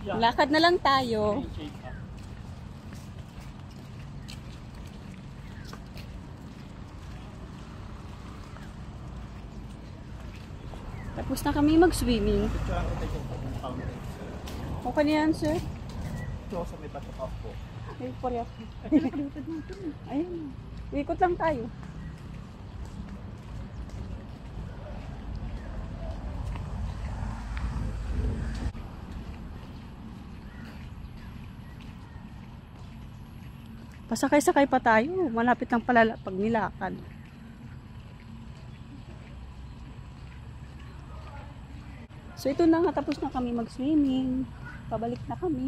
Lakad na lang tayo. Tapos na kami mag-swimming. Okay na yan, sir. Ito sa may batok ako. Ay, parehas. Ayun. Ikot lang tayo. Pasakay-sakay pa tayo. Malapit lang pala pag nilakad. So ito na nga, tapos na kami mag-swimming. Pabalik na kami.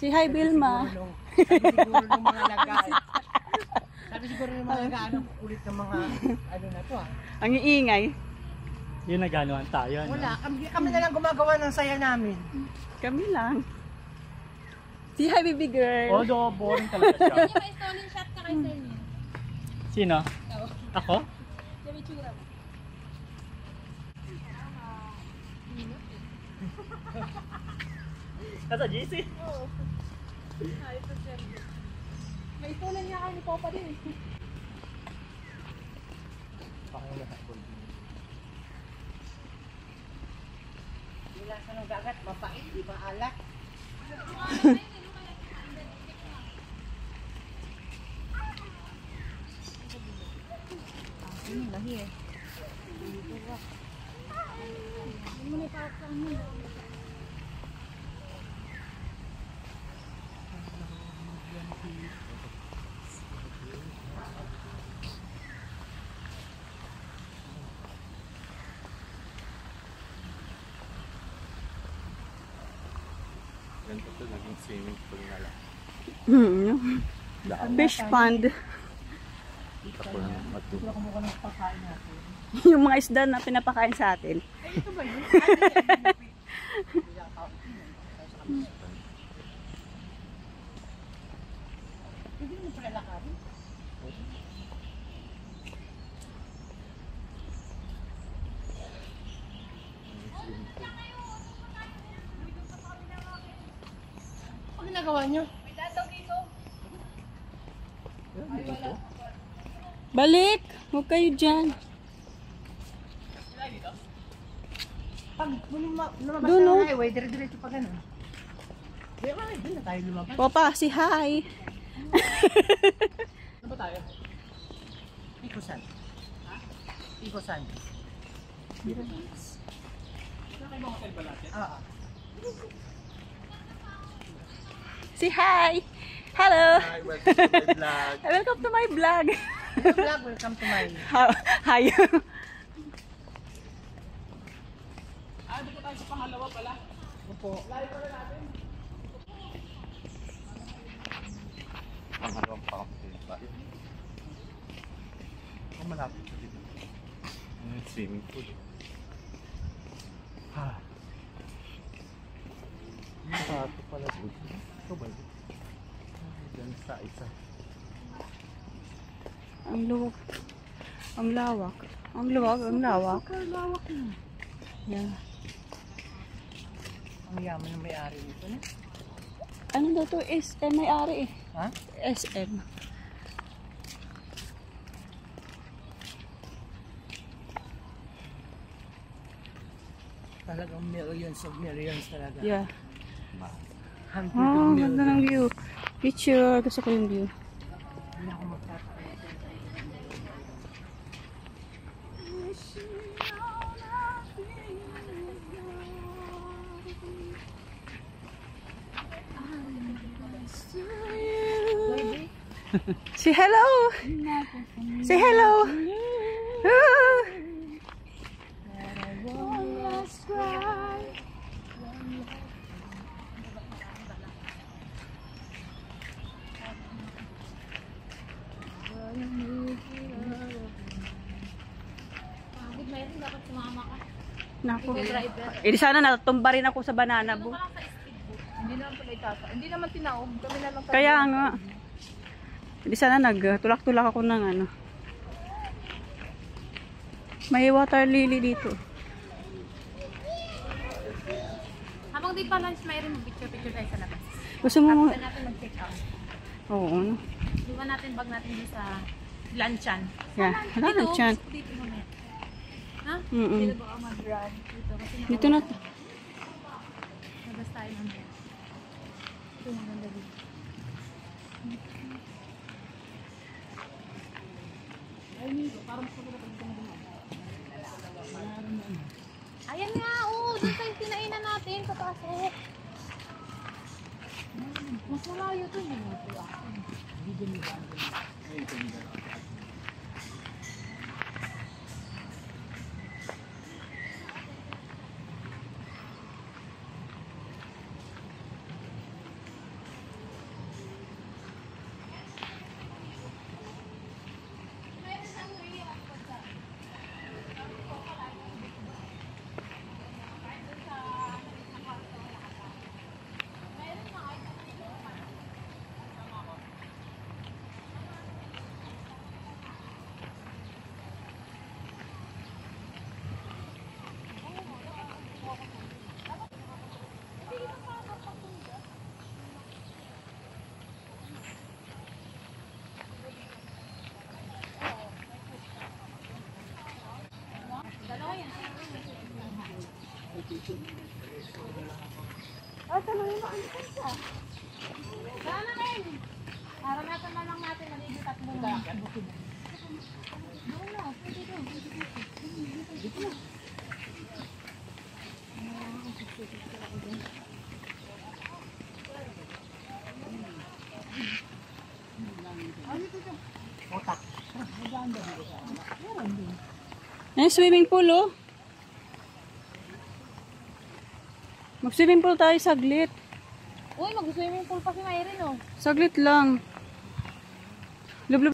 Si hi Vilma. Sabi siguro ng mga lagaan. Sabi siguro ng mga lagaan, ang kulit ng mga ano na to ah. Ang iingay. Yun naganoan tayo. Wala, kami na lang gumagawa ng saya namin. Kami lang. Si hi baby girl. Oh, do, boring talaga siya. Hindi may stolen shot ka kay Senyo. Sino? Ako? Yung itsura mo. Nasa GC? Oo. Ay, ito siya. May stolen niya kay ni Popa din eh. Wala sa ng dagat, mapait, di ba alak? Ini lahi eh. Ini mo na ipakakang mo. Ganito ito, naging swimming pool na lang. Fish pond. Dito ko lang matuto. Ito kumukha ng pagkain natin. Yung mga isda na pinapakain sa atin. Ay, ito ba yun? Hindi mo pala lakarin. Ano ginagawa nyo? Balik! Huwag kayo dyan. Pag lumabas Doon, na no? ng highway, dire-diretso pa gano'n. Di ba, doon na tayo lumabas. Papa, si hi. Ano ba tayo? Ikosan. Ha? Ikosan. Oo. Si hi. Hello. Hi, welcome to my vlog. Welcome to my vlog. Vlog, welcome to my... Hi. Dito tayo sa pangalawa pala. Opo. Pangalawang pangalawa pa. Ang malapit sa dito. Swimming pool. Ha. Ito pala dito. Ito ba dito? Diyan sa isa. Ang luwag. Ang lawak. Ang luwag, ang lawak. Ang lawak na. Yeah. Ang yaman ng may-ari nito na. Ano daw to? SM may ari eh. Ha? SM. Talagang millions of millions talaga. Yeah. Hundred Oh, of ang millions. ganda ng view. Picture. Gusto ko yung view. Hindi ako magtatapos. Say hello. Say hello. Ah. Pagod na yun, dapat sumama ka. Naku. Driver. Eh di sana natumba rin ako sa banana boat. Baka sa speedboat. Hindi naman pala itasa. Hindi naman tinaob. Kami na lang Kaya nga. Di sana nagtulak-tulak ako ng ano. May water lily dito. Habang di pa lunch, mayroon mag-picture-picture tayo sa labas. Gusto mo After natin mag-check out. Oo. Ano? Iwan natin bag natin dito sa lunchan. Yeah. Wala na dyan. Dito mamaya. Ha? Mm-mm. Dito baka mag-run. Dito. Kasi Dito na. labas tayo mamaya. Ito yung ganda dito. Ayan nga, oo. Dito yung tinainan natin. Kataas eh. Mas malayo to. Hindi mo ito. Sana rin. Para natin man lang natin maligot at muna. Doon na. Dito na. Ay, swimming pool oh. Mag-swimming pool tayo saglit. Uy, mag-swimming pool pa si Mayrin oh. Saglit lang. Lublob